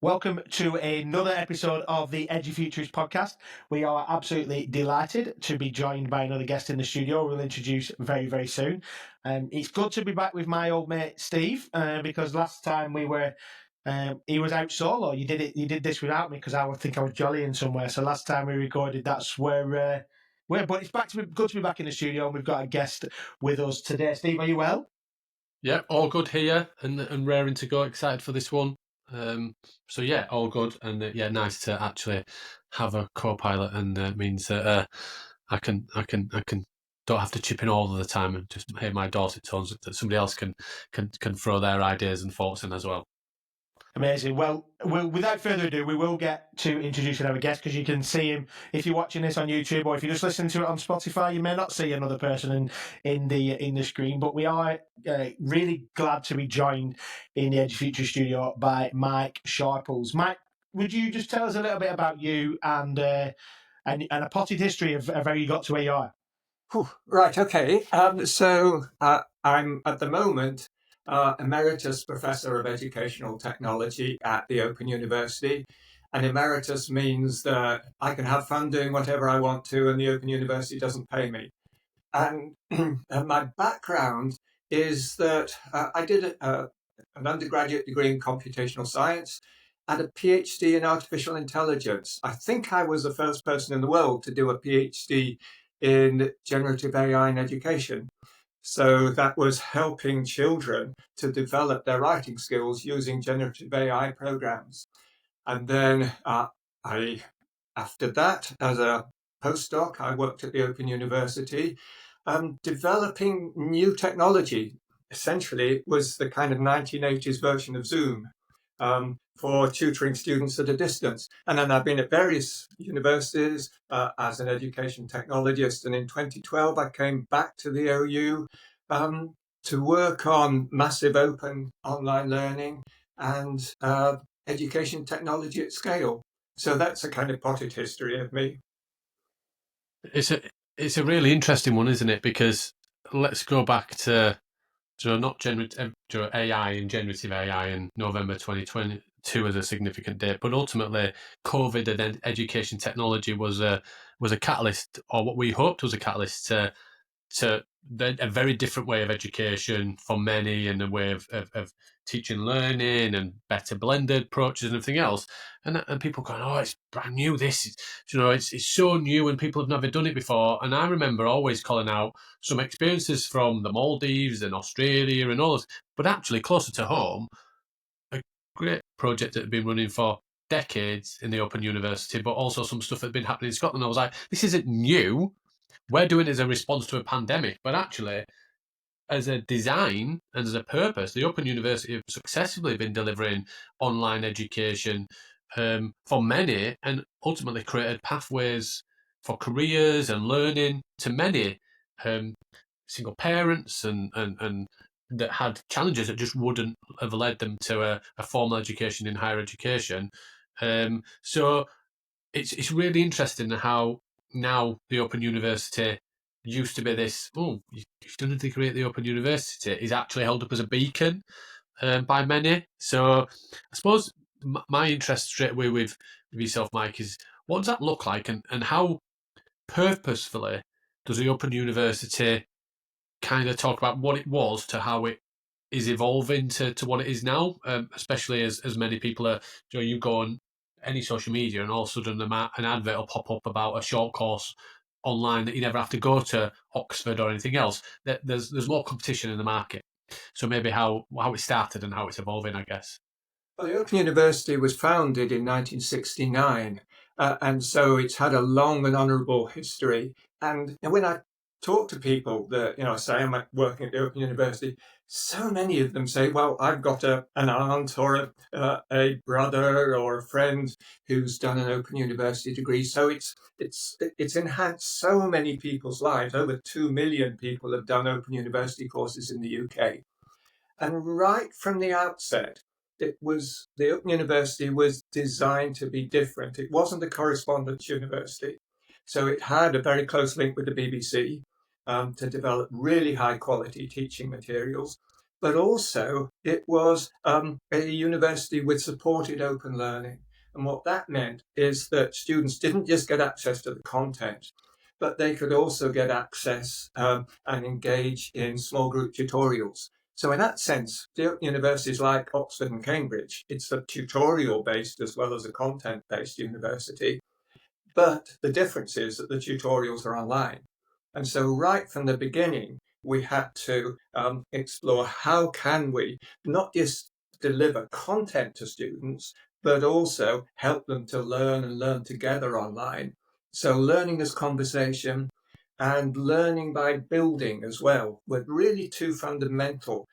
Welcome to another episode of the Edufuturists podcast. We are absolutely delighted to be joined by another guest in the studio. We'll introduce very, very soon. It's good to be back with my old mate Steve because last time he was out solo. You did this without me because I think I was jollying somewhere. So last time we recorded, that's where. But it's good to be back in the studio, and we've got a guest with us today. Steve, are you well? Yeah, all good here and raring to go. Excited for this one. So yeah, all good, and nice to actually have a co-pilot, and means that I can don't have to chip in all of the time and just hear my dulcet tones. That somebody else can throw their ideas and thoughts in as well. Amazing. Well, without further ado, we will get to introducing our guest because you can see him if you're watching this on YouTube, or if you just listen to it on Spotify. You may not see another person in the screen, but we are really glad to be joined in the Edufuture studio by Mike Sharples. Mike, would you just tell us a little bit about you and a potted history of how you got to where you are? Right, okay. So I'm at the moment Emeritus Professor of Educational Technology at the Open University. And Emeritus means that I can have fun doing whatever I want to, and the Open University doesn't pay me. And my background is that I did an undergraduate degree in computational science and a PhD in artificial intelligence. I think I was the first person in the world to do a PhD in generative AI in education. So that was helping children to develop their writing skills using generative AI programs. And then after that, as a postdoc, I worked at the Open University, developing new technology. Essentially, it was the kind of 1980s version of Zoom for tutoring students at a distance. And then I've been at various universities as an education technologist. And in 2012, I came back to the OU to work on massive open online learning and education technology at scale. So that's a kind of potted history of me. It's a really interesting one, isn't it? Because let's go back to not generative AI and generative AI in November 2022 as a significant date, but ultimately COVID and then education technology was a catalyst, or what we hoped was a catalyst to a very different way of education for many, and a way of teaching, learning, and better blended approaches and everything else. And people going, oh, it's brand new. This, it's so new, and people have never done it before. And I remember always calling out some experiences from the Maldives and Australia and all this, but actually closer to home, a great project that had been running for decades in the Open University, but also some stuff that had been happening in Scotland. I was like, this isn't new. We're doing it as a response to a pandemic, but actually, as a design and as a purpose, the Open University have successfully been delivering online education for many, and ultimately created pathways for careers and learning to many single parents and that had challenges that just wouldn't have led them to a formal education in higher education. So it's really interesting how now the Open University used to be this, you've done a degree at the Open University, is actually held up as a beacon by many. So I suppose my interest straight away with yourself, Mike, is what does that look like, and how purposefully does the Open University kind of talk about what it was to how it is evolving to what it is now, especially as many people are, you go on any social media and all of a sudden an advert will pop up about a short course online that you never have to go to Oxford or anything else. There's more competition in the market. So maybe how it started and how it's evolving, I guess. Well, the Open University was founded in 1969, and so it's had a long and honourable history. And when I talk to people that, say I'm working at the Open University, so many of them say, well, I've got an aunt or a brother or a friend who's done an Open University degree. So it's enhanced so many people's lives. Over 2 million people have done Open University courses in the UK. And right from the outset, the Open University was designed to be different. It wasn't a correspondence university. So it had a very close link with the BBC to develop really high quality teaching materials. but also it was a university with supported open learning. And what that meant is that students didn't just get access to the content, but they could also get access and engage in small group tutorials. So in that sense, universities like Oxford and Cambridge, it's a tutorial-based as well as a content-based university. But the difference is that the tutorials are online. And so right from the beginning, we had to explore how can we not just deliver content to students, but also help them to learn and learn together online. So learning as conversation and learning by building as well were really two fundamental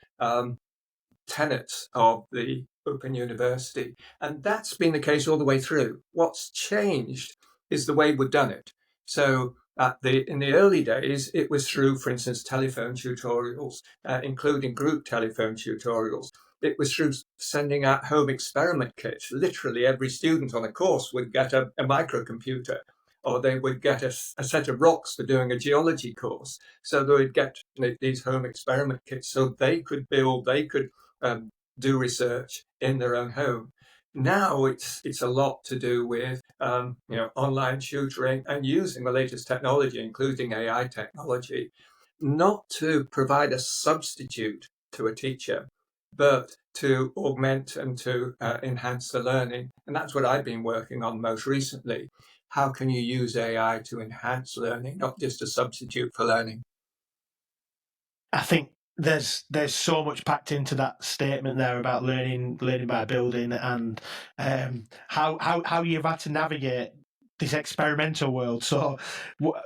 tenets of the Open University. And that's been the case all the way through. What's changed is the way we've done it. So in the early days, it was through, for instance, telephone tutorials, including group telephone tutorials. It was through sending out home experiment kits. Literally every student on a course would get a microcomputer, or they would get a set of rocks for doing a geology course. So they would get these home experiment kits so they could build, they could do research in their own home. Now it's a lot to do with online tutoring and using the latest technology, including AI technology, not to provide a substitute to a teacher, but to augment and to enhance the learning. And that's what I've been working on most recently. How can you use AI to enhance learning, not just a substitute for learning? I think there's so much packed into that statement there about learning by building, and how you've had to navigate this experimental world. So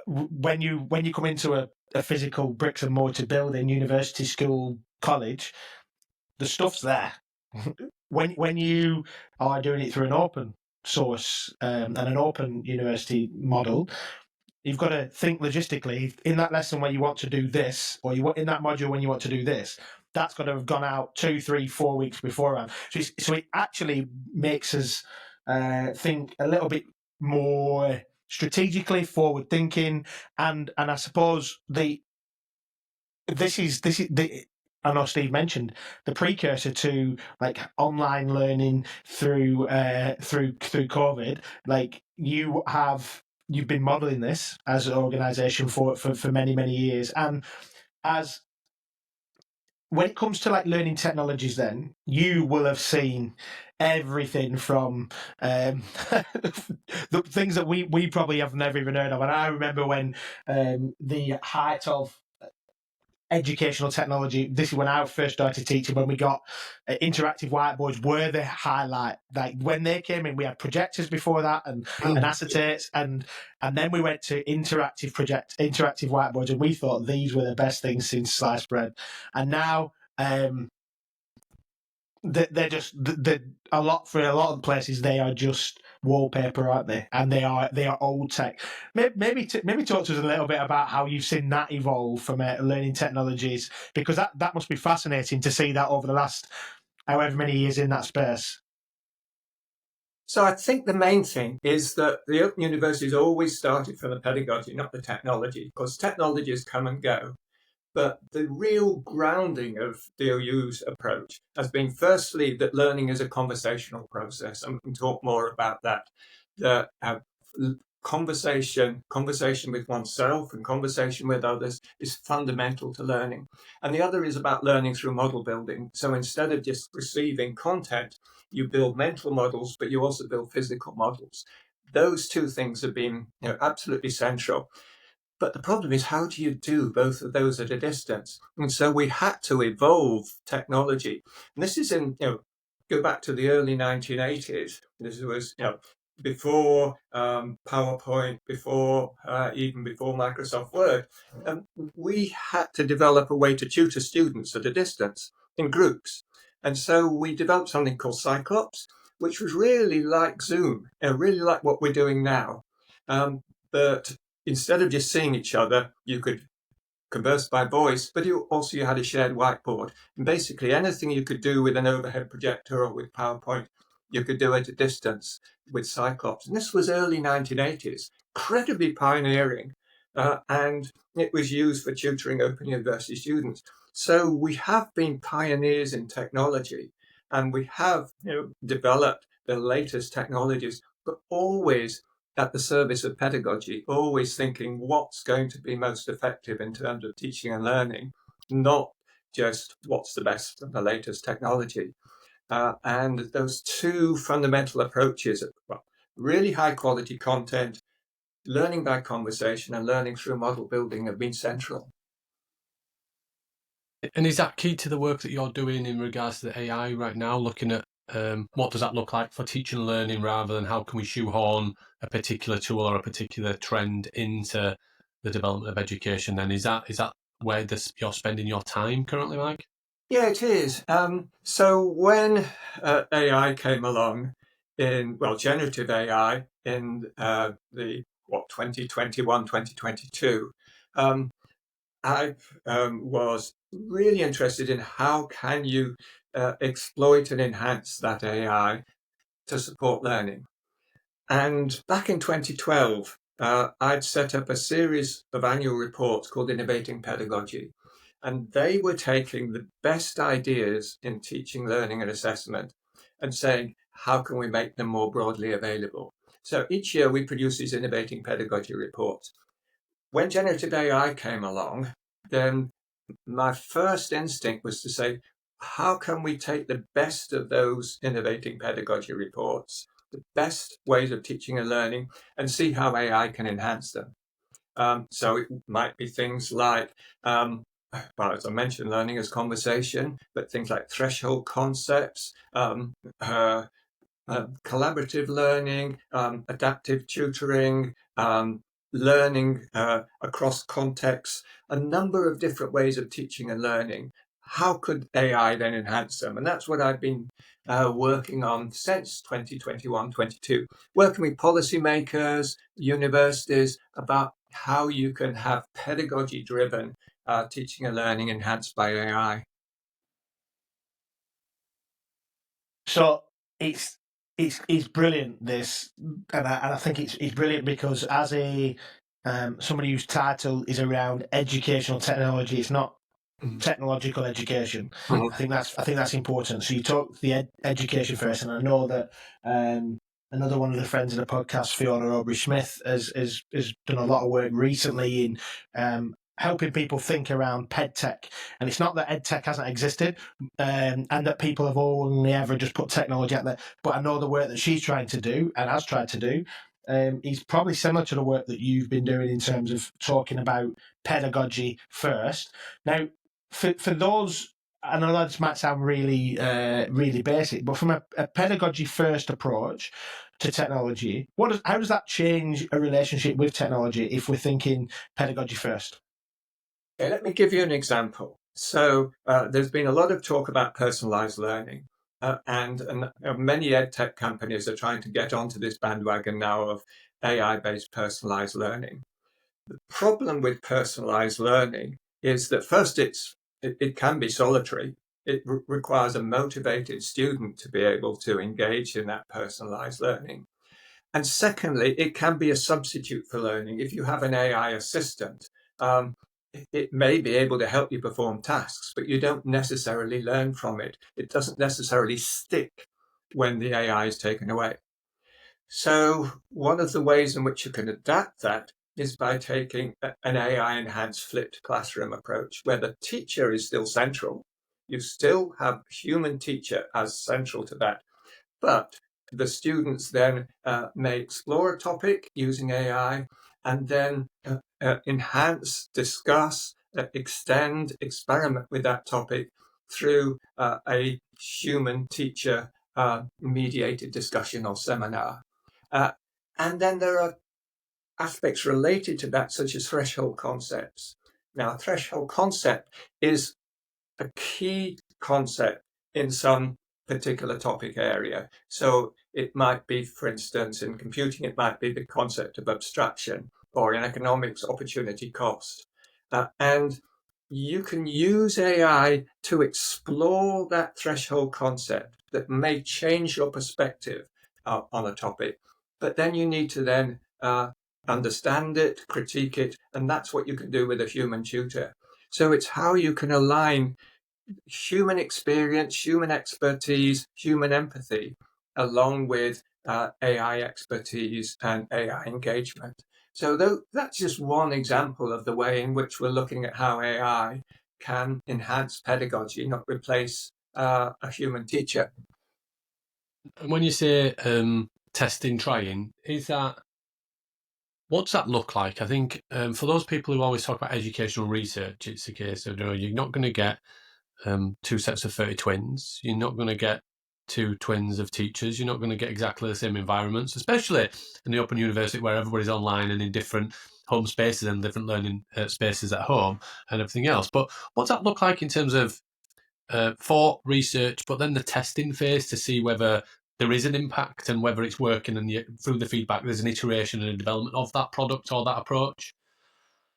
when you come into a physical bricks and mortar building, university, school, college, the stuff's there. when you are doing it through an open source and an open university model, you've got to think logistically. In that lesson where you want to do this, or you want in that module when you want to do this, that's got to have gone out 2, 3, 4 weeks beforehand. So it actually makes us think a little bit more strategically, forward thinking, and I suppose this is the. I know Steve mentioned the precursor to like online learning through COVID. Like you've been modeling this as an organization for many years, and as when it comes to like learning technologies, then you will have seen everything from the things that we probably have never even heard of. And I remember when the height of educational technology, this is when I first started teaching, when we got interactive whiteboards were the highlight. Like when they came in, we had projectors before that and acetates, and then we went to interactive whiteboards, and we thought these were the best things since sliced bread. And now they're just a lot of places. They are just wallpaper, aren't they? And they are old tech. Maybe talk to us a little bit about how you've seen that evolve from learning technologies, because that must be fascinating to see that over the last however many years in that space. So I think the main thing is that the Open University has always started from the pedagogy, not the technology, because technologies come and go. But the real grounding of the OU's approach has been, firstly, that learning is a conversational process, and we can talk more about that. The conversation with oneself and conversation with others is fundamental to learning. And the other is about learning through model building. So instead of just receiving content, you build mental models, but you also build physical models. Those two things have been absolutely central. But the problem is, how do you do both of those at a distance? And so we had to evolve technology. And this is go back to the early 1980s. This was, before PowerPoint, even before Microsoft Word. We had to develop a way to tutor students at a distance in groups. And so we developed something called Cyclops, which was really like Zoom, really like what we're doing now. But instead of just seeing each other, you could converse by voice, but you had a shared whiteboard. And basically anything you could do with an overhead projector or with PowerPoint, you could do at a distance with Cyclops. And this was early 1980s, incredibly pioneering. and it was used for tutoring Open University students. So we have been pioneers in technology, and we have developed the latest technologies, but always at the service of pedagogy, always thinking what's going to be most effective in terms of teaching and learning, not just what's the best of the latest technology. And those two fundamental approaches, well, really high quality content, learning by conversation and learning through model building, have been central. And is that key to the work that you're doing in regards to the AI right now, looking at what does that look like for teaching and learning rather than how can we shoehorn a particular tool or a particular trend into the development of education? Then is that where you're spending your time currently, Mike? Yeah, it is. So when AI came along generative AI in 2021, 2022, I was really interested in how can you exploit and enhance that AI to support learning. And back in 2012, I'd set up a series of annual reports called Innovating Pedagogy. And they were taking the best ideas in teaching, learning, and assessment and saying, how can we make them more broadly available? So each year we produce these Innovating Pedagogy reports. When generative AI came along, then my first instinct was to say, how can we take the best of those Innovating Pedagogy reports, the best ways of teaching and learning, and see how AI can enhance them? So it might be things like, as I mentioned, learning as conversation, but things like threshold concepts, collaborative learning, adaptive tutoring, learning across contexts, a number of different ways of teaching and learning. How could AI then enhance them? And that's what I've been working on since 2021, 22, working with policymakers, universities about how you can have pedagogy-driven teaching and learning enhanced by AI. So it's brilliant, this, and I think it's brilliant because as a somebody whose title is around educational technology, it's not technological education. I think that's important. So you talk the education first, and I know that another one of the friends of the podcast, Fiona Aubrey Smith, has done a lot of work recently in helping people think around pedtech. And it's not that edtech hasn't existed and that people have only ever just put technology out there, but I know the work that she's trying to do and has tried to do is probably similar to the work that you've been doing in terms of talking about pedagogy first. Now, for those, I know that this might sound really really basic, but from a pedagogy first approach to technology, how does that change a relationship with technology if we're thinking pedagogy first? Okay, let me give you an example. So there's been a lot of talk about personalized learning, and many edtech companies are trying to get onto this bandwagon now of AI-based personalized learning. The problem with personalized learning is that first, it can be solitary. It requires a motivated student to be able to engage in that personalized learning. And secondly, it can be a substitute for learning. If you have an AI assistant, it may be able to help you perform tasks, but you don't necessarily learn from it. It doesn't necessarily stick when the AI is taken away. So one of the ways in which you can adapt that is by taking an AI-enhanced flipped classroom approach, where the teacher is still central. You still have human teacher as central to that, but the students then may explore a topic using AI and then enhance, discuss, extend, experiment with that topic through a human teacher mediated discussion or seminar. And then there are aspects related to that, such as threshold concepts. Now, threshold concept is a key concept in some particular topic area. So it might be, for instance, in computing, it might be the concept of abstraction, or in economics, opportunity cost. And you can use AI to explore that threshold concept that may change your perspective on a topic. But then you need to then understand it, critique it, and that's what you can do with a human tutor. So it's how you can align human experience, human expertise, human empathy, along with AI expertise and AI engagement. So that's just one example of the way in which we're looking at how AI can enhance pedagogy, not replace a human teacher. When you say testing, trying, what does that look like? I think for those people who always talk about educational research, it's a case of you're not going to get two sets of 30 twins. You're not going to get two twins of teachers. You're not going to get exactly the same environments, especially in the Open University where everybody's online and in different home spaces and different learning spaces at home and everything else. But what's that look like in terms of for research, but then the testing phase to see whether there is an impact and whether it's working, and through the feedback, there's an iteration and a development of that product or that approach?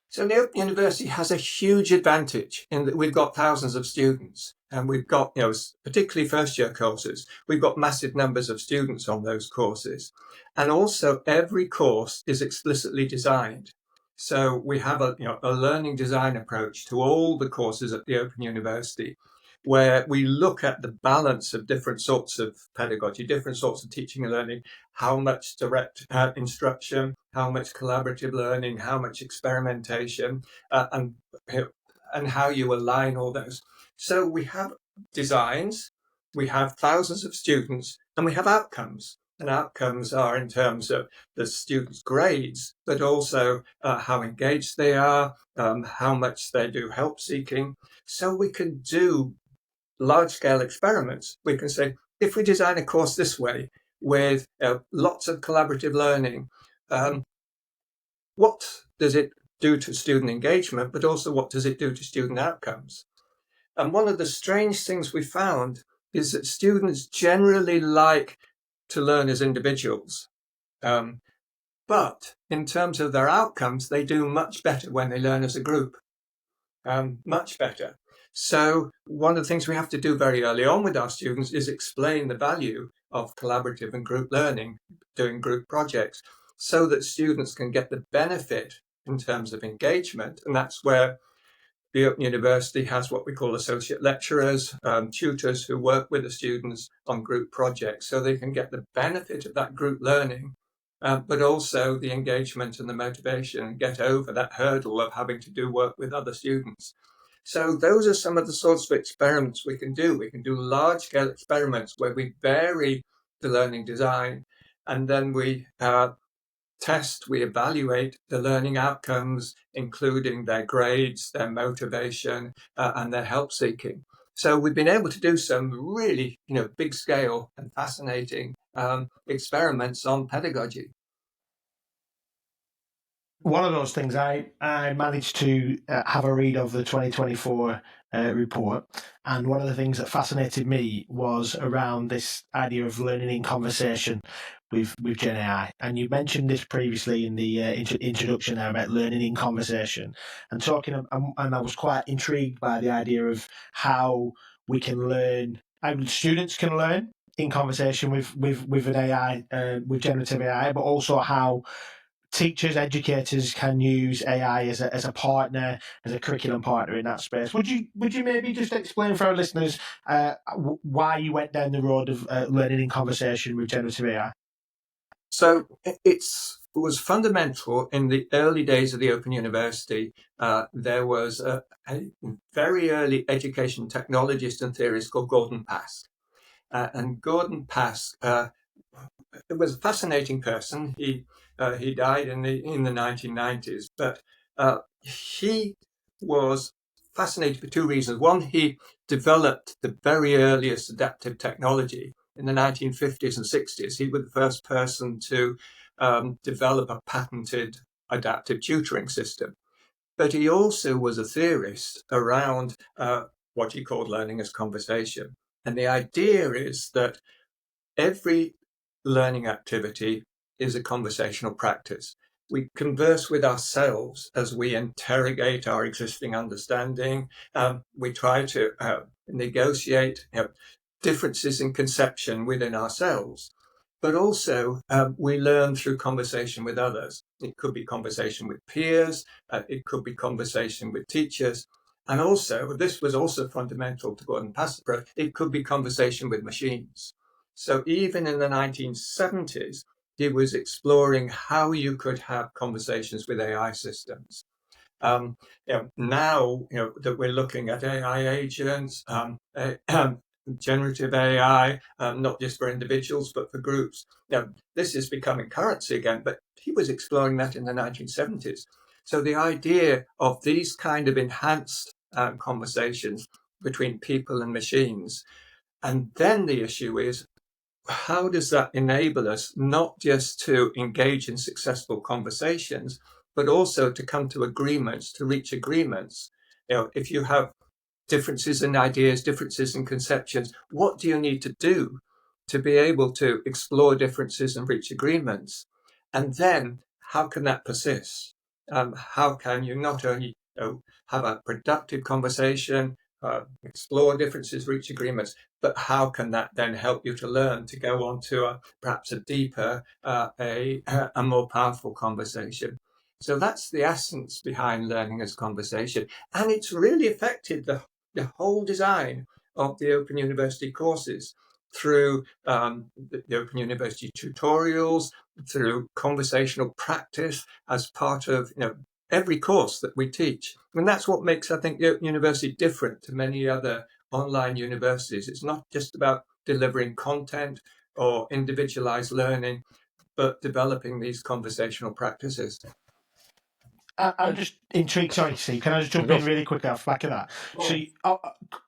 So the Open University has a huge advantage in that we've got thousands of students, and we've got, particularly first-year courses, we've got massive numbers of students on those courses. And also every course is explicitly designed. So we have a learning design approach to all the courses at the Open University, where we look at the balance of different sorts of pedagogy, different sorts of teaching and learning, how much direct instruction, how much collaborative learning, how much experimentation, and how you align all those. So we have designs, we have thousands of students, and we have outcomes. And outcomes are in terms of the students' grades, but also how engaged they are, how much they do help seeking. So we can do large-scale experiments. We can say, if we design a course this way with lots of collaborative learning, what does it do to student engagement, but also what does it do to student outcomes? And one of the strange things we found is that students generally like to learn as individuals. But in terms of their outcomes, they do much better when they learn as a group, much better. So one of the things we have to do very early on with our students is explain the value of collaborative and group learning, doing group projects, so that students can get the benefit in terms of engagement. And that's where the Open University has what we call associate lecturers, tutors who work with the students on group projects, so they can get the benefit of that group learning, but also the engagement and the motivation, and get over that hurdle of having to do work with other students. So those are some of the sorts of experiments we can do. We can do large-scale experiments where we vary the learning design, and then we we evaluate the learning outcomes, including their grades, their motivation, and their help seeking. So we've been able to do some really, big scale and fascinating experiments on pedagogy. One of those things, I managed to have a read of the 2024 report, and one of the things that fascinated me was around this idea of learning in conversation with Gen AI. And you mentioned this previously in the introduction there about learning in conversation, and and I was quite intrigued by the idea of how we can learn, how students can learn in conversation with an AI, with generative AI, but also how teachers, educators can use AI as a partner, as a curriculum partner in that space. Would you maybe just explain for our listeners why you went down the road of learning in conversation with generative AI? So it was fundamental in the early days of the Open University. There was a very early education technologist and theorist called Gordon Pask. And Gordon Pask was a fascinating person. He died in the 1990s, but he was fascinated for two reasons. One, he developed the very earliest adaptive technology in the 1950s and 60s. He was the first person to develop a patented adaptive tutoring system. But he also was a theorist around what he called learning as conversation. And the idea is that every learning activity is a conversational practice. We converse with ourselves as we interrogate our existing understanding. We try to negotiate differences in conception within ourselves. but also we learn through conversation with others. It could be conversation with peers, it could be conversation with teachers, and also, this was also fundamental to Gordon Pass's approach, it could be conversation with machines. So even in the 1970s, he was exploring how you could have conversations with AI systems. Now that we're looking at AI agents, generative AI, not just for individuals, but for groups. This is becoming currency again, but he was exploring that in the 1970s. So the idea of these kind of enhanced conversations between people and machines. And then the issue is, how does that enable us not just to engage in successful conversations, but also to come to agreements, to reach agreements? If you have differences in ideas, differences in conceptions, what do you need to do to be able to explore differences and reach agreements? And then how can that persist? How can you not only have a productive conversation, explore differences, reach agreements, but how can that then help you to learn to go on to perhaps a deeper, a more powerful conversation? So that's the essence behind learning as conversation. And it's really affected the whole design of the Open University courses through the Open University tutorials, through conversational practice as part of every course that we teach. And that's what makes, I think, the Open University different to many other online universities. It's not just about delivering content or individualized learning, but developing these conversational practices. I'm just intrigued. Sorry, Steve, can I just jump in really quickly off the back of that? See,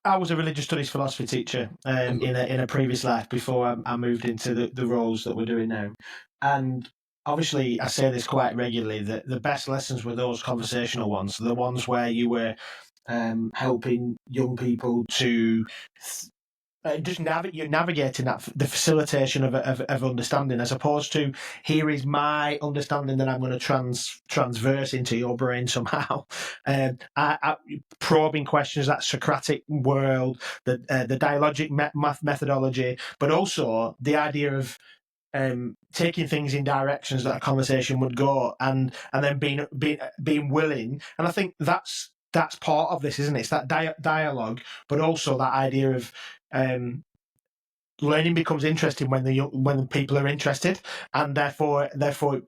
I was a religious studies philosophy teacher in a previous life before I moved into the roles that we're doing now. And obviously, I say this quite regularly, that the best lessons were those conversational ones, the ones where you were helping young people to just you're navigating the facilitation of understanding, as opposed to, here is my understanding that I'm going to transverse into your brain somehow. I probing questions, that Socratic world, the dialogic methodology, but also the idea of taking things in directions that a conversation would go, and then being willing. And I think that's part of this, isn't it? It's that dialogue, but also that idea of learning becomes interesting when the people are interested, and therefore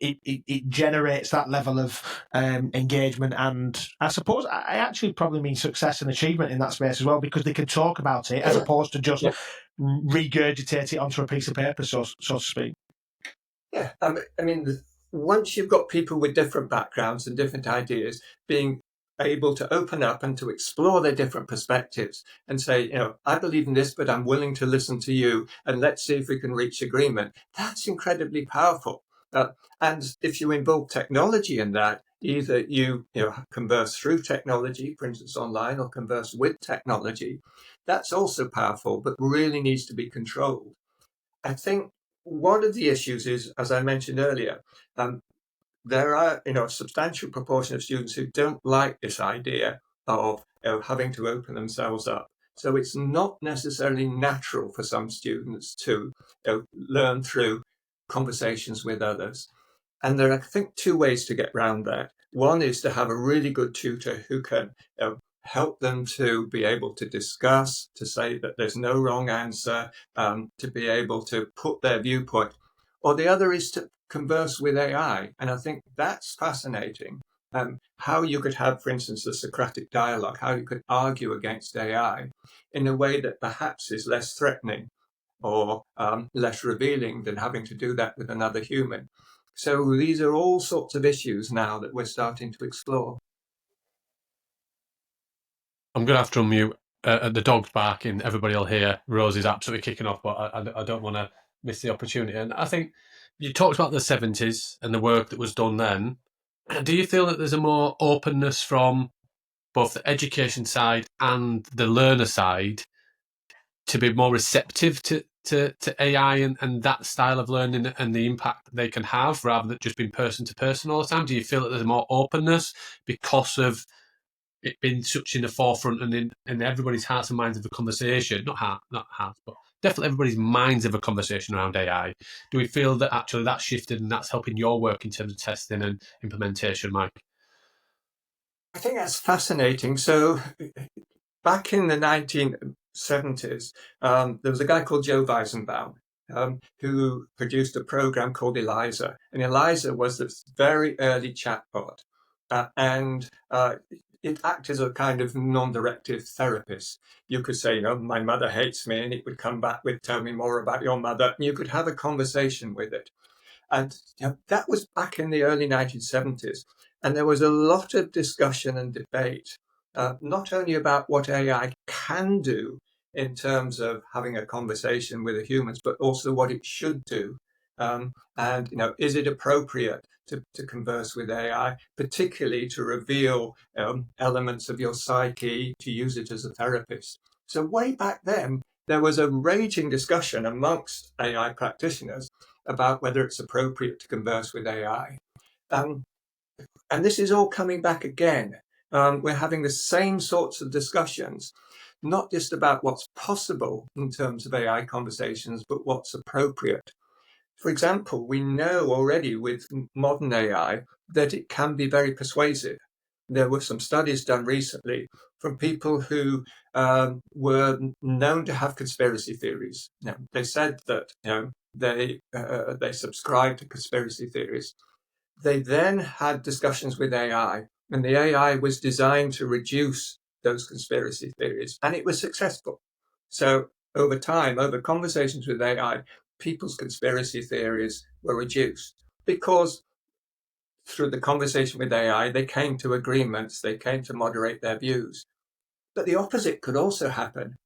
it generates that level of engagement, and I suppose I actually probably mean success and achievement in that space as well, because they can talk about it as opposed to just regurgitate it onto a piece of paper, so to speak. Yeah, I mean, once you've got people with different backgrounds and different ideas being able to open up and to explore their different perspectives and say, I believe in this, but I'm willing to listen to you, and let's see if we can reach agreement. That's incredibly powerful. And if you involve technology in that, either you converse through technology, for instance, online, or converse with technology, that's also powerful, but really needs to be controlled. I think one of the issues is, as I mentioned earlier, there are a substantial proportion of students who don't like this idea of having to open themselves up. So it's not necessarily natural for some students to learn through conversations with others. And there are, I think, two ways to get around that. One is to have a really good tutor who can help them to be able to discuss, to say that there's no wrong answer, to be able to put their viewpoint. Or the other is to converse with AI. And I think that's fascinating. How you could have, for instance, the Socratic dialogue, how you could argue against AI in a way that perhaps is less threatening or less revealing than having to do that with another human. So these are all sorts of issues now that we're starting to explore. I'm going to have to unmute. The dog's barking. Everybody will hear. Rose is absolutely kicking off, but I don't want to miss the opportunity. And I think you talked about the 70s and the work that was done then. Do you feel that there's a more openness from both the education side and the learner side to be more receptive to AI and that style of learning and the impact they can have, rather than just being person to person all the time? Do you feel that there's more openness because of it being such in the forefront and in everybody's hearts and minds of the conversation? Not hearts, but definitely everybody's minds of a conversation around AI. Do we feel that actually that's shifted and that's helping your work in terms of testing and implementation, Mike? I think that's fascinating. So back in the 1970s, there was a guy called Joe Weizenbaum who produced a program called ELIZA. And ELIZA was this very early chatbot. And it acted as a kind of non-directive therapist. You could say, my mother hates me, and it would come back with, tell me more about your mother. And you could have a conversation with it. And that was back in the early 1970s. And there was a lot of discussion and debate, not only about what AI can do in terms of having a conversation with the humans, but also what it should do. And is it appropriate to converse with AI, particularly to reveal elements of your psyche, to use it as a therapist? So way back then, there was a raging discussion amongst AI practitioners about whether it's appropriate to converse with AI. And this is all coming back again. We're having the same sorts of discussions, not just about what's possible in terms of AI conversations, but what's appropriate. For example, we know already with modern AI that it can be very persuasive. There were some studies done recently from people who were known to have conspiracy theories. They said that they subscribed to conspiracy theories. They then had discussions with AI, and the AI was designed to reduce those conspiracy theories, and it was successful. So over time, over conversations with AI, people's conspiracy theories were reduced because through the conversation with AI, they came to agreements, they came to moderate their views. But the opposite could also happen.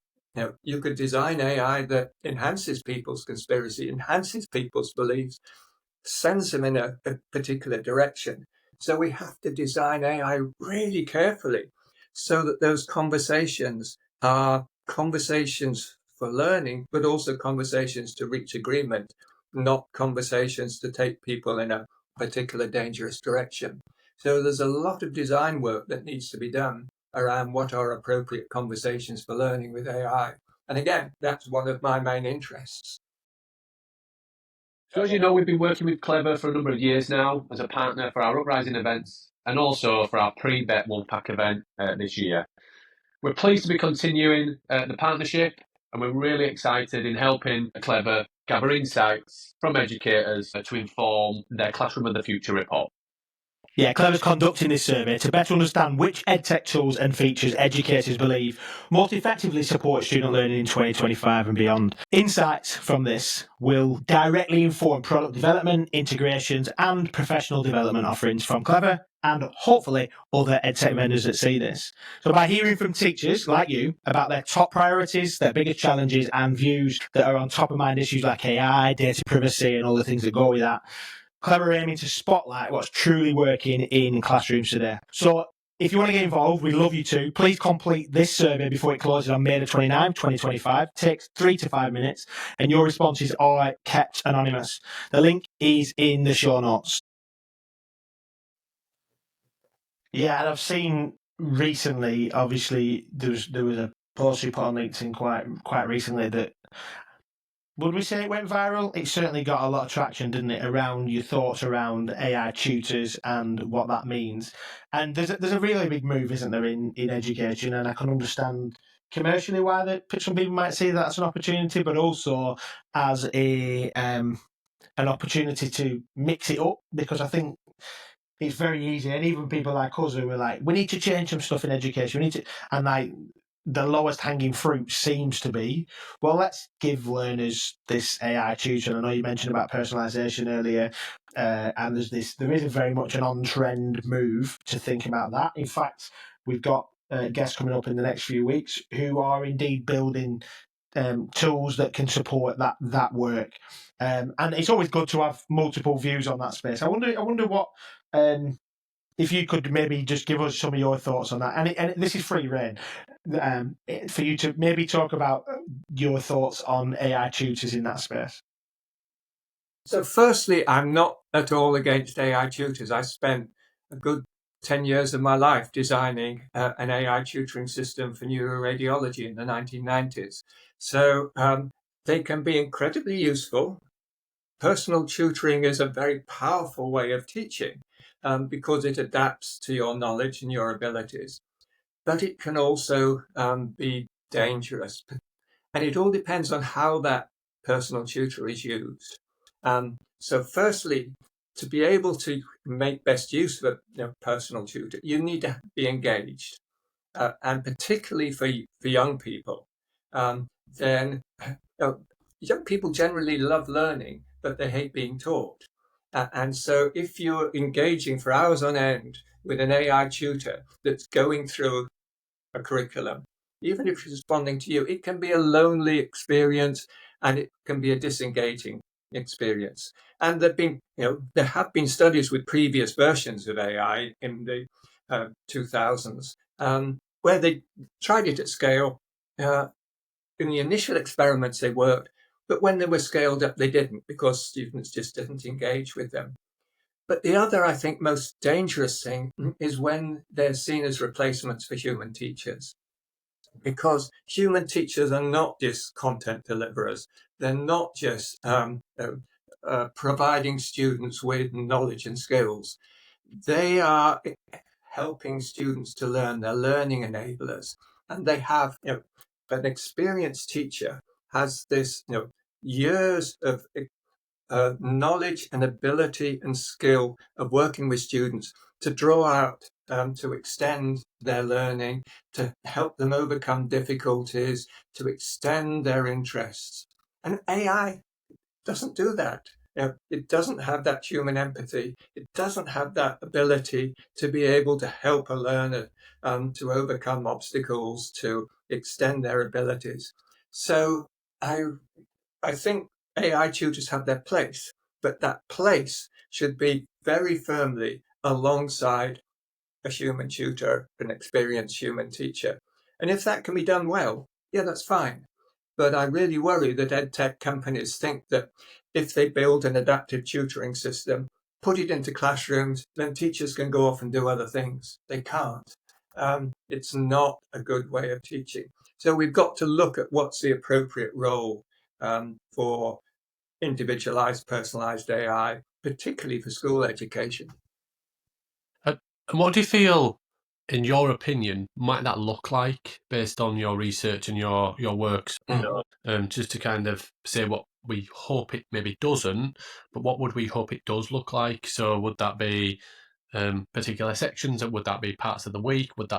You could design AI that enhances people's conspiracy, enhances people's beliefs, sends them in a particular direction. So we have to design AI really carefully so that those conversations are conversations for learning, but also conversations to reach agreement, not conversations to take people in a particular dangerous direction. So there's a lot of design work that needs to be done around what are appropriate conversations for learning with AI. And again, that's one of my main interests. So as you know, we've been working with Clever for a number of years now as a partner for our Uprising events and also for our pre-Bet one-pack event this year. We're pleased to be continuing the partnership, and we're really excited in helping Clever gather insights from educators to inform their Classroom of the Future report. Yeah, Clever's conducting this survey to better understand which EdTech tools and features educators believe most effectively support student learning in 2025 and beyond. Insights from this will directly inform product development, integrations, and professional development offerings from Clever and hopefully other EdTech vendors that see this. So by hearing from teachers like you about their top priorities, their biggest challenges, and views that are on top of mind issues like AI, data privacy, and all the things that go with that, Clever aiming to spotlight what's truly working in classrooms today. So if you want to get involved, we'd love you to. Please complete this survey before it closes on May the 29th, 2025. It takes 3 to 5 minutes, and your responses are kept anonymous. The link is in the show notes. Yeah, and I've seen recently, obviously, there was a post you put on LinkedIn quite recently that, would we say it went viral? It certainly got a lot of traction, didn't it, around your thoughts around AI tutors and what that means. And there's a really big move, isn't there, in education, and I can understand commercially why some people might see that as an opportunity, but also as an opportunity to mix it up, because I think it's very easy, and even people like us who are like, we need to change some stuff in education, and like the lowest hanging fruit seems to be, well, let's give learners this AI tutor. I know you mentioned about personalisation earlier, and there is very much an on-trend move to think about that. In fact, we've got guests coming up in the next few weeks who are indeed building tools that can support that work. And it's always good to have multiple views on that space. I wonder what, if you could maybe just give us some of your thoughts on that. And this is free reign for you to maybe talk about your thoughts on AI tutors in that space. So firstly, I'm not at all against AI tutors. I spent a good 10 years of my life designing an AI tutoring system for neuroradiology in the 1990s. So they can be incredibly useful. Personal tutoring is a very powerful way of teaching because it adapts to your knowledge and your abilities. But it can also be dangerous. And it all depends on how that personal tutor is used. So firstly, to be able to make best use of a personal tutor, you need to be engaged. And particularly for young people, then young people generally love learning, but they hate being taught. And so if you're engaging for hours on end with an AI tutor that's going through a curriculum, even if it's responding to you, it can be a lonely experience and it can be a disengaging experience. And there have been studies with previous versions of AI in the 2000s where they tried it at scale. In the initial experiments, they worked, but when they were scaled up, they didn't because students just didn't engage with them. But the other, I think, most dangerous thing is when they're seen as replacements for human teachers. Because human teachers are not just content deliverers. They're not just providing students with knowledge and skills. They are helping students to learn. They're learning enablers. And they have, an experienced teacher has this, years of knowledge and ability and skill of working with students to draw out, to extend their learning, to help them overcome difficulties, to extend their interests. And AI doesn't do that. It doesn't have that human empathy. It doesn't have that ability to be able to help a learner to overcome obstacles, to extend their abilities. So I think AI tutors have their place, but that place should be very firmly alongside a human tutor, an experienced human teacher. And if that can be done well, yeah, that's fine. But I really worry that edtech companies think that if they build an adaptive tutoring system, put it into classrooms, then teachers can go off and do other things. They can't. It's not a good way of teaching. So we've got to look at what's the appropriate role for individualized, personalized AI, particularly for school education. And what do you feel, in your opinion, might that look like based on your research and your works? Just to kind of say what we hope it maybe doesn't, but what would we hope it does look like? So would that be particular sections? Would that be parts of the week? What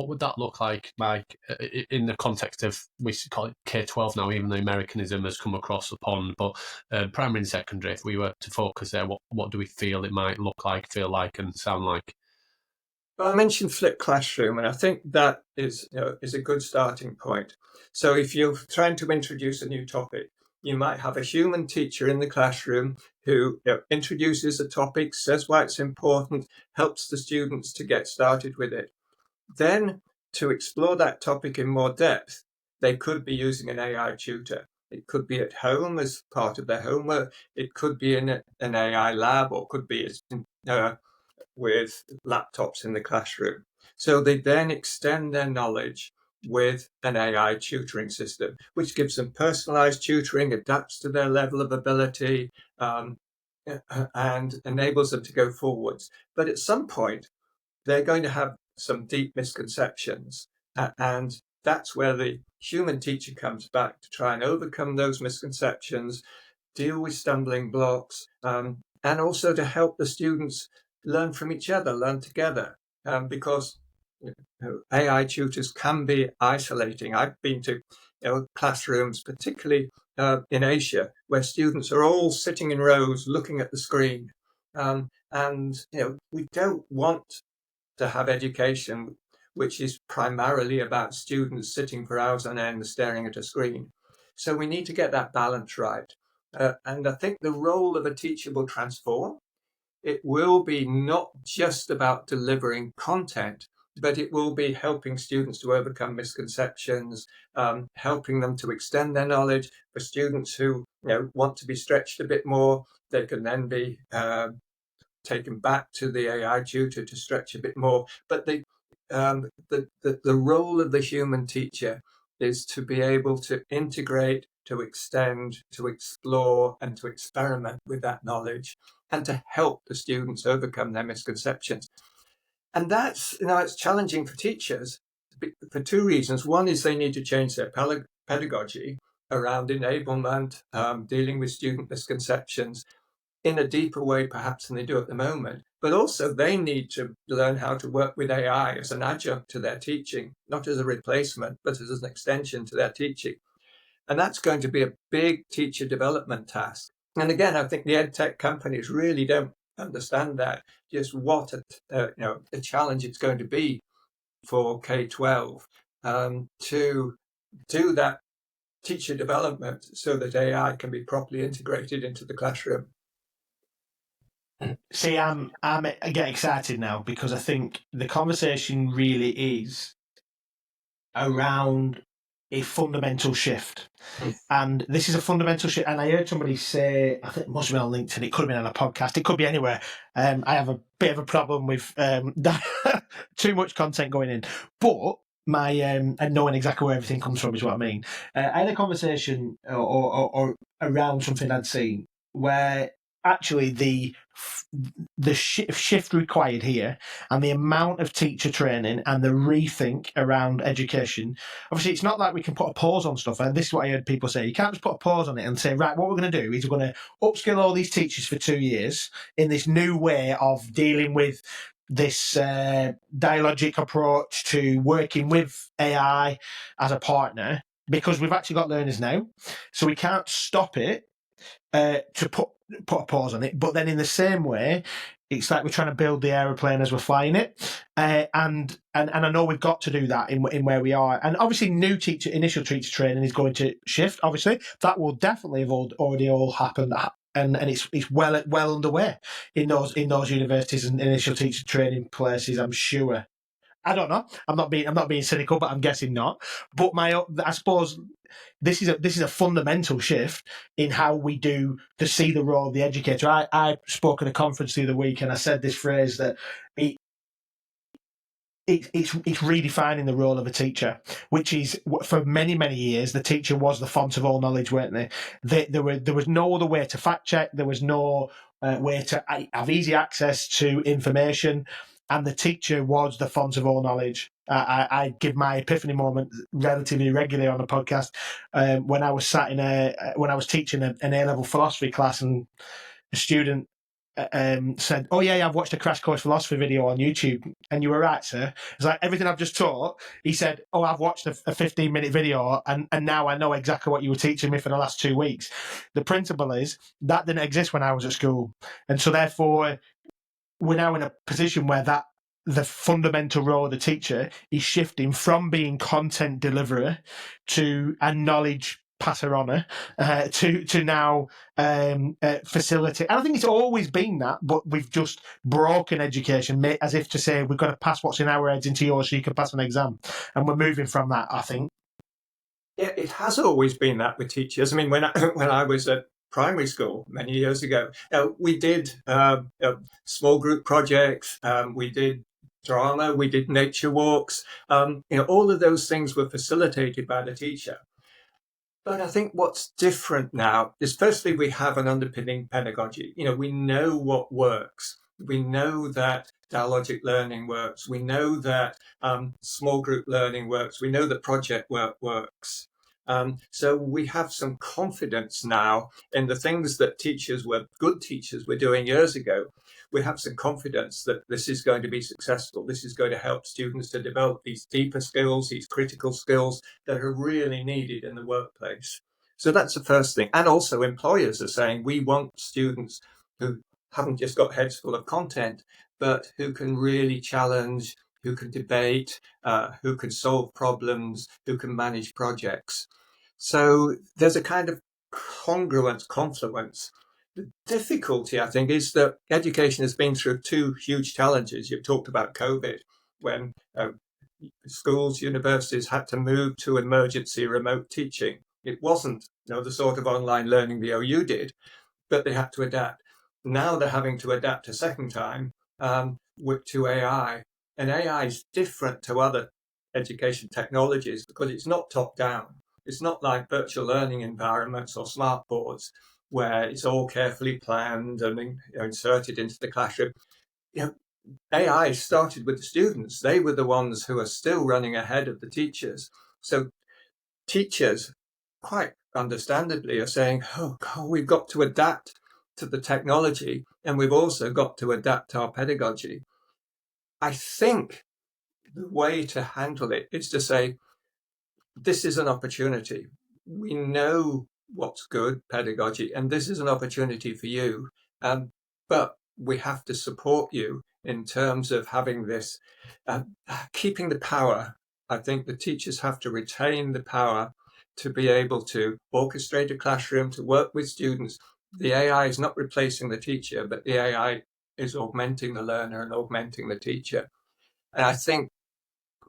would that look like, Mike, in the context of, we call it K-12 now, even though Americanism has come across the pond, but primary and secondary, if we were to focus there, what do we feel it might look like, feel like, and sound like? Well, I mentioned flipped classroom, and I think that is a good starting point. So if you're trying to introduce a new topic, you might have a human teacher in the classroom who introduces the topic, says why it's important, helps the students to get started with it. Then, to explore that topic in more depth, they could be using an AI tutor. It could be at home as part of their homework. It could be in an AI lab, or could be with laptops in the classroom. So they then extend their knowledge with an AI tutoring system, which gives them personalized tutoring, adapts to their level of ability, and enables them to go forwards. But at some point, they're going to have some deep misconceptions. And that's where the human teacher comes back to try and overcome those misconceptions, deal with stumbling blocks, and also to help the students learn from each other, learn together, because AI tutors can be isolating. I've been to classrooms, particularly in Asia, where students are all sitting in rows looking at the screen. And we don't want to have education which is primarily about students sitting for hours on end staring at a screen. So we need to get that balance right. And I think the role of a teacher will transform. It will be not just about delivering content, but it will be helping students to overcome misconceptions, helping them to extend their knowledge. For students who want to be stretched a bit more, they can then be taken back to the AI tutor to stretch a bit more. But the role of the human teacher is to be able to integrate, to extend, to explore, and to experiment with that knowledge, and to help the students overcome their misconceptions. And that's, it's challenging for teachers for two reasons. One is they need to change their pedagogy around enablement, dealing with student misconceptions in a deeper way perhaps than they do at the moment. But also they need to learn how to work with AI as an adjunct to their teaching, not as a replacement, but as an extension to their teaching. And that's going to be a big teacher development task. And again, I think the EdTech companies really don't understand that, just what a challenge it's going to be for K-12 to do that teacher development so that AI can be properly integrated into the classroom. See, I get excited now because I think the conversation really is around a fundamental shift. And this is a fundamental shift. And I heard somebody say, I think it must have been on LinkedIn, it could have been on a podcast, it could be anywhere. I have a bit of a problem with too much content going in. But my and knowing exactly where everything comes from is what I mean. I had a conversation or around something I'd seen where actually the shift required here and the amount of teacher training and the rethink around education. Obviously, it's not like we can put a pause on stuff. And this is what I heard people say. You can't just put a pause on it and say, right, what we're going to do is we're going to upskill all these teachers for 2 years in this new way of dealing with this dialogic approach to working with AI as a partner, because we've actually got learners now. So we can't stop it to put a pause on it. But then in the same way, it's like we're trying to build the aeroplane as we're flying it. And I know we've got to do that in where we are. And obviously initial teacher training is going to shift. Obviously, that will definitely have already all happened. And it's well underway in those universities and initial teacher training places, I'm sure. I don't know. I'm not being cynical, but I'm guessing not. But I suppose this is a fundamental shift in how we see the role of the educator. I spoke at a conference the other week, and I said this phrase that it's redefining the role of a teacher, which is, for many, many years, the teacher was the font of all knowledge, weren't they? There was no other way to fact check. There was no way to have easy access to information. And the teacher was the font of all knowledge. I give my epiphany moment relatively regularly on the podcast when I was when I was teaching an A-level philosophy class, and a student said, "Oh yeah, I've watched a crash course philosophy video on YouTube." And you were right, sir. It's like everything I've just taught. He said, "Oh, I've watched a 15-minute video, and now I know exactly what you were teaching me for the last 2 weeks." The principle is that didn't exist when I was at school, and so therefore we're now in a position where the fundamental role of the teacher is shifting from being content deliverer to a knowledge passer on to now facilitate. And I think it's always been that, but we've just broken education as if to say we've got to pass what's in our heads into yours so you can pass an exam. And we're moving from that, I think. Yeah, it has always been that with teachers. I mean, when I was at primary school many years ago, we did small group projects, we did drama, we did nature walks. All of those things were facilitated by the teacher. But I think what's different now is, firstly, we have an underpinning pedagogy. We know what works. We know that dialogic learning works. We know that small group learning works. We know that project work works. So we have some confidence now in the things that good teachers were doing years ago. We have some confidence that this is going to be successful. This is going to help students to develop these deeper skills, these critical skills that are really needed in the workplace. So that's the first thing. And also employers are saying, we want students who haven't just got heads full of content, but who can really challenge, who can debate, who can solve problems, who can manage projects. So there's a kind of confluence. The difficulty, I think, is that education has been through two huge challenges. You've talked about COVID, when schools, universities had to move to emergency remote teaching. It wasn't the sort of online learning the OU did, but they had to adapt. Now they're having to adapt a second time to AI. And AI is different to other education technologies because it's not top down. It's not like virtual learning environments or smart boards where it's all carefully planned and inserted into the classroom. AI started with the students. They were the ones who are still running ahead of the teachers. So teachers, quite understandably, are saying, oh, God, we've got to adapt to the technology, and we've also got to adapt our pedagogy. I think the way to handle it is to say, this is an opportunity. We know what's good pedagogy, and this is an opportunity for you. But we have to support you in terms of having this, keeping the power. I think the teachers have to retain the power to be able to orchestrate a classroom, to work with students. The AI is not replacing the teacher, but the AI is augmenting the learner and augmenting the teacher. And I think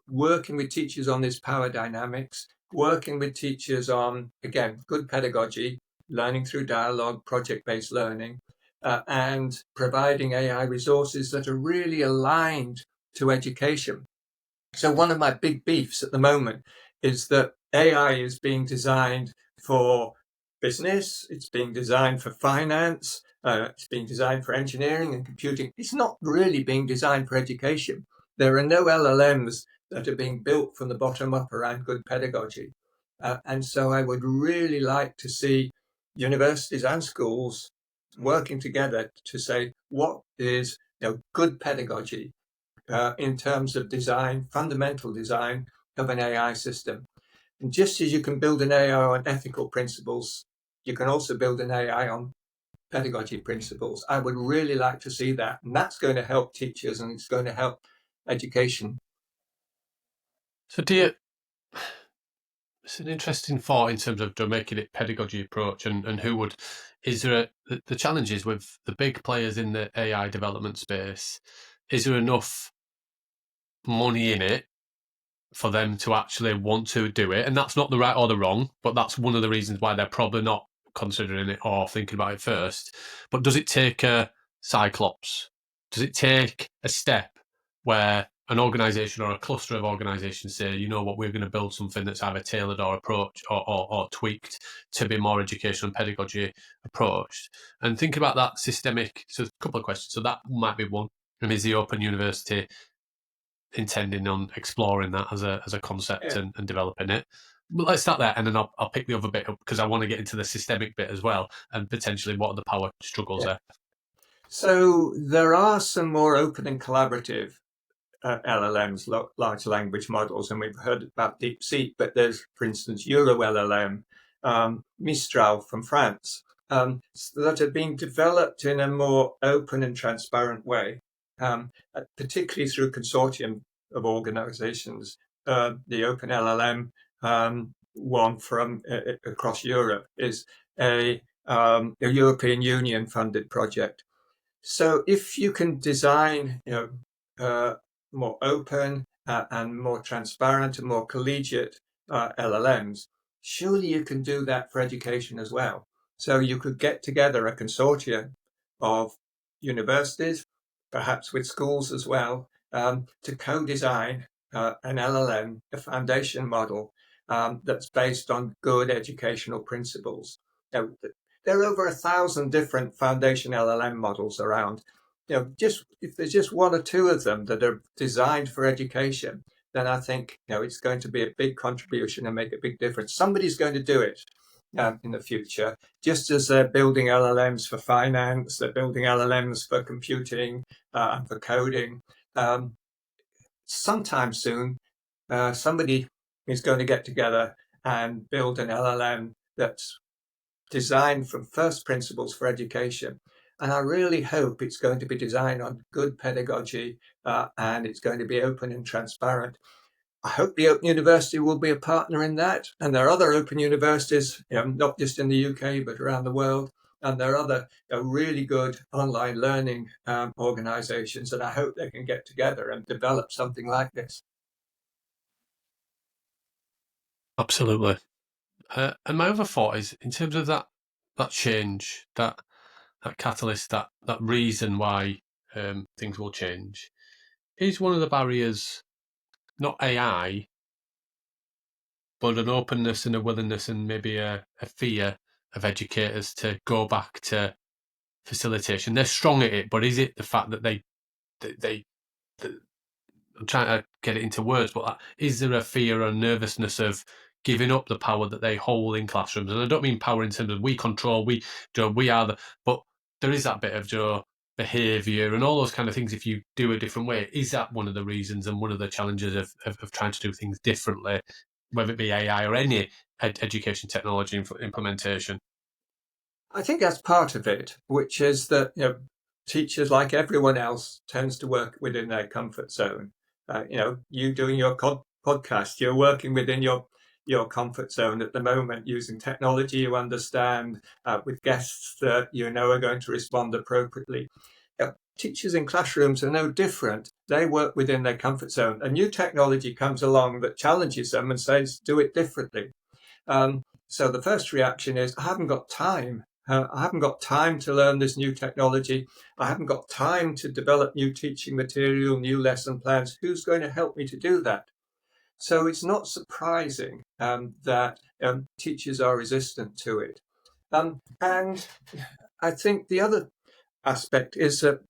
working with teachers on this power dynamics, working with teachers on, again, good pedagogy, learning through dialogue, project-based learning, and providing AI resources that are really aligned to education. So one of my big beefs at the moment is that AI is being designed for business, it's being designed for finance, it's being designed for engineering and computing. It's not really being designed for education. There are no LLMs that are being built from the bottom up around good pedagogy. And so I would really like to see universities and schools working together to say, what is good pedagogy in terms of design, fundamental design of an AI system. And just as you can build an AI on ethical principles, you can also build an AI on pedagogy principles. I would really like to see that. And that's going to help teachers and it's going to help education. So it's an interesting thought in terms of making it pedagogy approach and who would, is there the challenges with the big players in the AI development space, is there enough money in it for them to actually want to do it? And that's not the right or the wrong, but that's one of the reasons why they're probably not considering it or thinking about it first. But does it take a cyclops? Does it take a step where an organisation or a cluster of organisations say, you know what, we're going to build something that's either tailored or approached or tweaked to be more educational and pedagogy approached? And think about that systemic. So, a couple of questions. So that might be one. And is the Open University intending on exploring that as a concept and developing it? Well, let's start there, and then I'll pick the other bit up because I want to get into the systemic bit as well, and potentially what are the power struggles there. So there are some more open and collaborative LLMs, large language models, and we've heard about DeepSeek, but there's, for instance, EuroLLM, Mistral from France, that are being developed in a more open and transparent way, particularly through a consortium of organizations. The OpenLLM one from across Europe is a European Union funded project. So if you can design, more open and more transparent and more collegiate LLMs, surely you can do that for education as well. So you could get together a consortium of universities, perhaps with schools as well, to co-design an LLM, a foundation model that's based on good educational principles. Now, there are over 1,000 different foundation LLM models around. Just if there's just one or two of them that are designed for education, then I think it's going to be a big contribution and make a big difference. Somebody's going to do it in the future, just as they're building LLMs for finance, they're building LLMs for computing and for coding. Sometime soon, somebody is going to get together and build an LLM that's designed from first principles for education. And I really hope it's going to be designed on good pedagogy and it's going to be open and transparent. I hope the Open University will be a partner in that. And there are other open universities, not just in the UK, but around the world. And there are other really good online learning organizations that I hope they can get together and develop something like this. Absolutely. And my other thought is, in terms of that change, that catalyst, that reason why things will change, is one of the barriers not AI, but an openness and a willingness and maybe a fear of educators to go back to facilitation. They're strong at it, but is it the fact that they I'm trying to get it into words, but is there a fear or nervousness of giving up the power that they hold in classrooms? And I don't mean power in terms of we control, we are the, but there is that bit of behaviour and all those kind of things. If you do a different way, is that one of the reasons and one of the challenges of trying to do things differently, whether it be AI or any education technology implementation? I think that's part of it, which is that teachers, like everyone else, tends to work within their comfort zone. You doing your podcast, you're working within your comfort zone at the moment, using technology you understand, with guests that you know are going to respond appropriately. Teachers in classrooms are no different. They work within their comfort zone. A new technology comes along that challenges them and says, do it differently. So the first reaction is, I haven't got time. I haven't got time to learn this new technology. I haven't got time to develop new teaching material, new lesson plans. Who's going to help me to do that? So it's not surprising that teachers are resistant to it. And I think the other aspect is that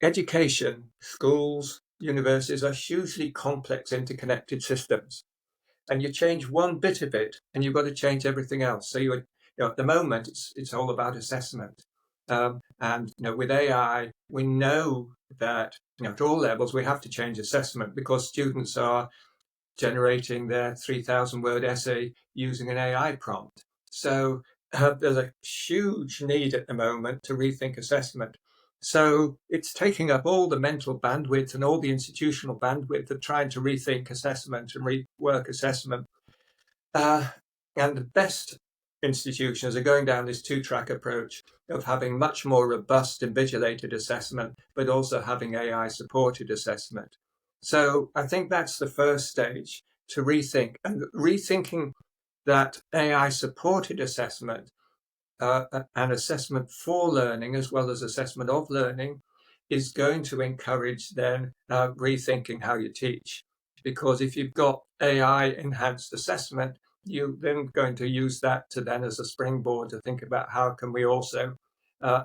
education, schools, universities are hugely complex, interconnected systems. And you change one bit of it, and you've got to change everything else. So at the moment, it's all about assessment. And with AI, we know that at all levels we have to change assessment because students are generating their 3,000-word essay using an AI prompt. So there's a huge need at the moment to rethink assessment. So it's taking up all the mental bandwidth and all the institutional bandwidth of trying to rethink assessment and rework assessment. And the best institutions are going down this two-track approach of having much more robust invigilated assessment, but also having AI-supported assessment. So I think that's the first stage, to rethink. And rethinking that AI-supported assessment and assessment for learning, as well as assessment of learning, is going to encourage then rethinking how you teach. Because if you've got AI-enhanced assessment, you're then going to use that to then as a springboard to think about how can we also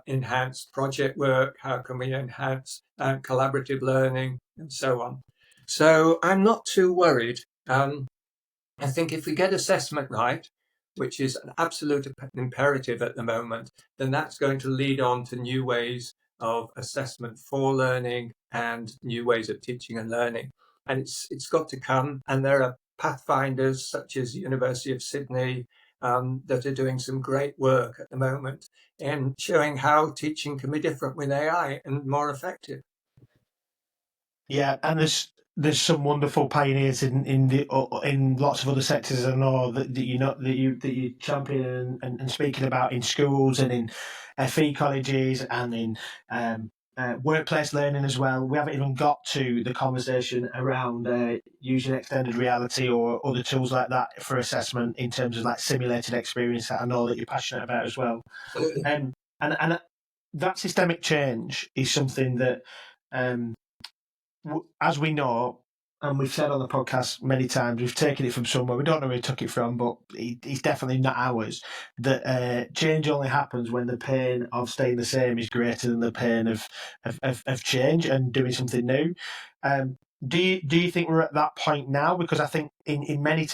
enhance project work, how can we enhance collaborative learning, and so on. So I'm not too worried. I think if we get assessment right, which is an absolute imperative at the moment, then that's going to lead on to new ways of assessment for learning and new ways of teaching and learning. And it's got to come. And there are pathfinders such as the University of Sydney that are doing some great work at the moment in showing how teaching can be different with AI and more effective. Yeah, and there's some wonderful pioneers in lots of other sectors. I know that you champion and speaking about in schools and in FE colleges and in workplace learning as well. We haven't even got to the conversation around using extended reality or other tools like that for assessment in terms of like simulated experience that I know that you're passionate about as well. And that systemic change is something that. As we know, and we've said on the podcast many times, we've taken it from somewhere. We don't know where he took it from, but it's definitely not ours. That change only happens when the pain of staying the same is greater than the pain of change and doing something new. Do you think we're at that point now? Because I think in many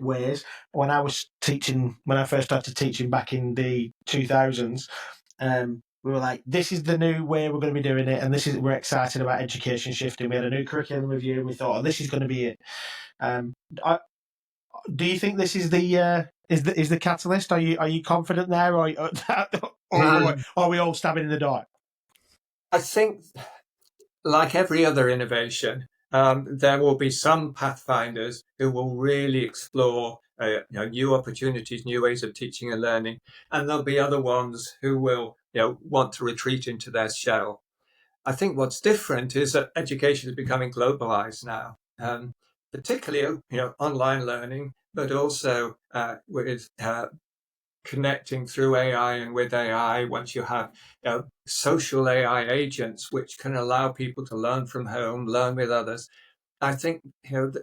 ways, when I first started teaching back in the 2000s, we were like, this is the new way we're going to be doing it, and we're excited about education shifting. We had a new curriculum review, and we thought, this is going to be it. Do you think this is the catalyst? Are you confident there, or are we all stabbing in the dark? I think, like every other innovation, there will be some pathfinders who will really explore new opportunities, new ways of teaching and learning, and there'll be other ones who will want to retreat into their shell. I think what's different is that education is becoming globalized now, particularly online learning, but also with connecting through AI and with AI. Once you have social AI agents, which can allow people to learn from home, learn with others. I think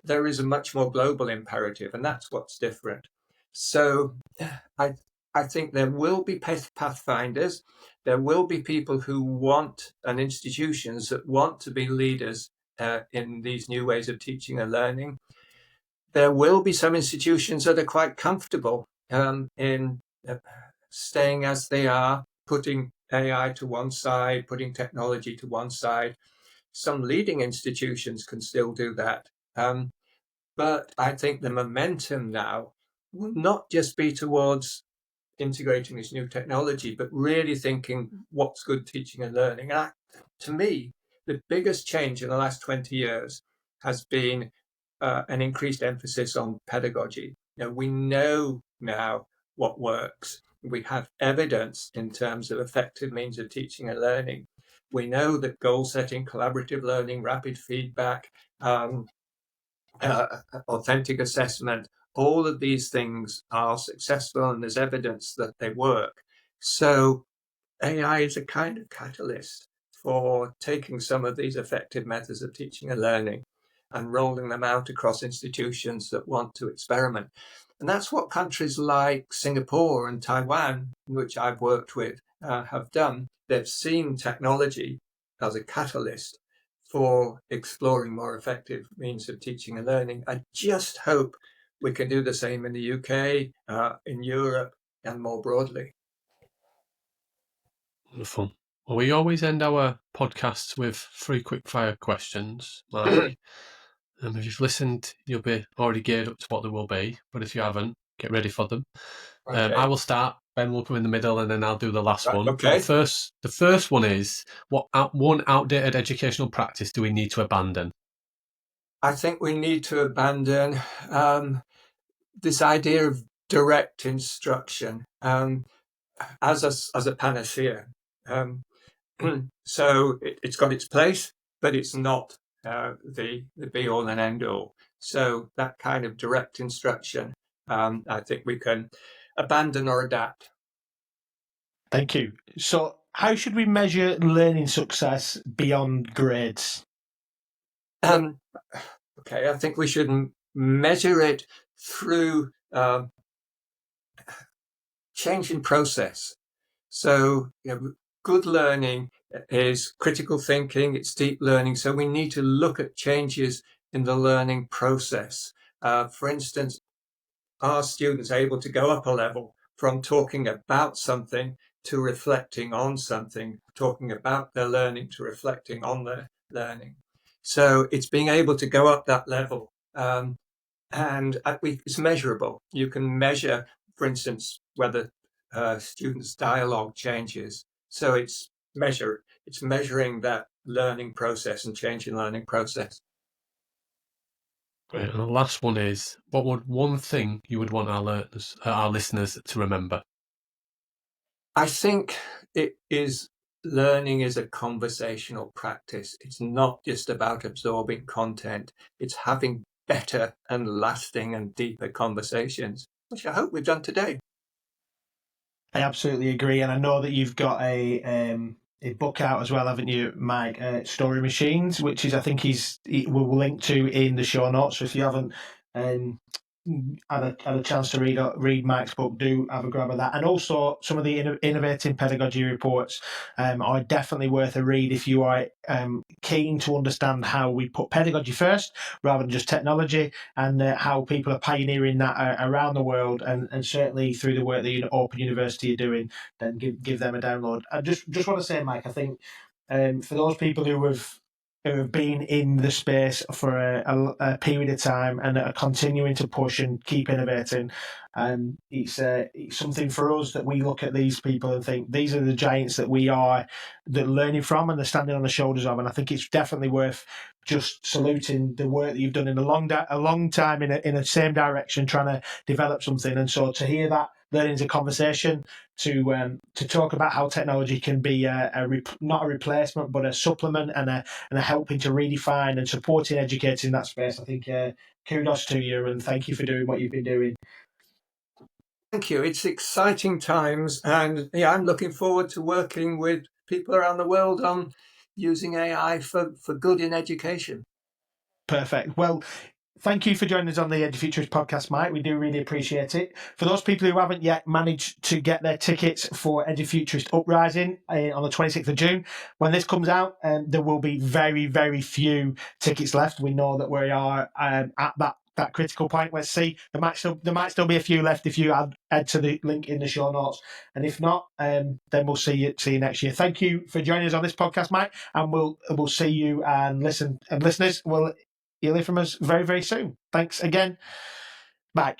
there is a much more global imperative, and that's what's different. So I think there will be pathfinders. There will be people who want, and institutions that want to be leaders in these new ways of teaching and learning. There will be some institutions that are quite comfortable in staying as they are, putting AI to one side, putting technology to one side. Some leading institutions can still do that. But I think the momentum now will not just be towards integrating this new technology, but really thinking what's good teaching and learning. And to me, the biggest change in the last 20 years has been an increased emphasis on pedagogy. We know now what works. We have evidence in terms of effective means of teaching and learning. We know that goal setting, collaborative learning, rapid feedback, authentic assessment, all of these things are successful, and there's evidence that they work. So AI is a kind of catalyst for taking some of these effective methods of teaching and learning and rolling them out across institutions that want to experiment. And that's what countries like Singapore and Taiwan, which I've worked with, have done. They've seen technology as a catalyst for exploring more effective means of teaching and learning. I just hope we can do the same in the UK, in Europe, and more broadly. Wonderful. Well, we always end our podcasts with 3 quick-fire questions, Mike. If you've listened, you'll be already geared up to what they will be. But if you haven't, get ready for them. Okay. I will start. Ben will come in the middle, and then I'll do the last one. Okay. The first one is, what one outdated educational practice do we need to abandon? I think we need to abandon this idea of direct instruction as a panacea. So it's got its place, but it's not the be all and end all. So that kind of direct instruction, I think we can abandon or adapt. Thank you. So, how should we measure learning success beyond grades? Okay, I think we should measure it through change in process. So, good learning is critical thinking, it's deep learning. So we need to look at changes in the learning process. For instance, are students able to go up a level from talking about something to reflecting on something, talking about their learning to reflecting on their learning? So it's being able to go up that level. And it's measurable. You can measure, for instance, whether students' dialogue changes. So it's measuring that learning process and change in learning process. Great. And the last one is, what would one thing you would want our listeners to remember? I think learning is a conversational practice. It's not just about absorbing content. It's having better and lasting and deeper conversations, which I hope we've done today. I absolutely agree, and I know that you've got a book out as well, haven't you, Mike? Story Machines, which is, I think we'll link to in the show notes. So if you haven't had a chance to read Mike's book, do have a grab of that. And also some of the innovating pedagogy reports are definitely worth a read if you are keen to understand how we put pedagogy first rather than just technology, and how people are pioneering that around the world, and certainly through the work that Open University are doing. Then give them a download. I just want to say, Mike, I think for those people who have been in the space for a period of time and are continuing to push and keep innovating. It's something for us that we look at these people and think these are the giants that we are learning from and they're standing on the shoulders of. And I think it's definitely worth just saluting the work that you've done in a long time in the same direction, trying to develop something. And so to hear that learning's a conversation, to talk about how technology can be not a replacement but a supplement and a helping to redefine and supporting educators in that space. I think kudos to you, and thank you for doing what you've been doing. Thank you. It's exciting times, and I'm looking forward to working with people around the world on using AI for good in education. Perfect. Well, thank you for joining us on the Edufuturists podcast, Mike. We do really appreciate it. For those people who haven't yet managed to get their tickets for Edufuturist Uprising on the 26th of June, when this comes out, there will be very, very few tickets left. We know that we are at that critical point. Let's see. There might still be a few left if you add to the link in the show notes. And if not, then we'll see you next year. Thank you for joining us on this podcast, Mike. And we'll see you and listeners. You'll hear from us very, very soon. Thanks again. Bye.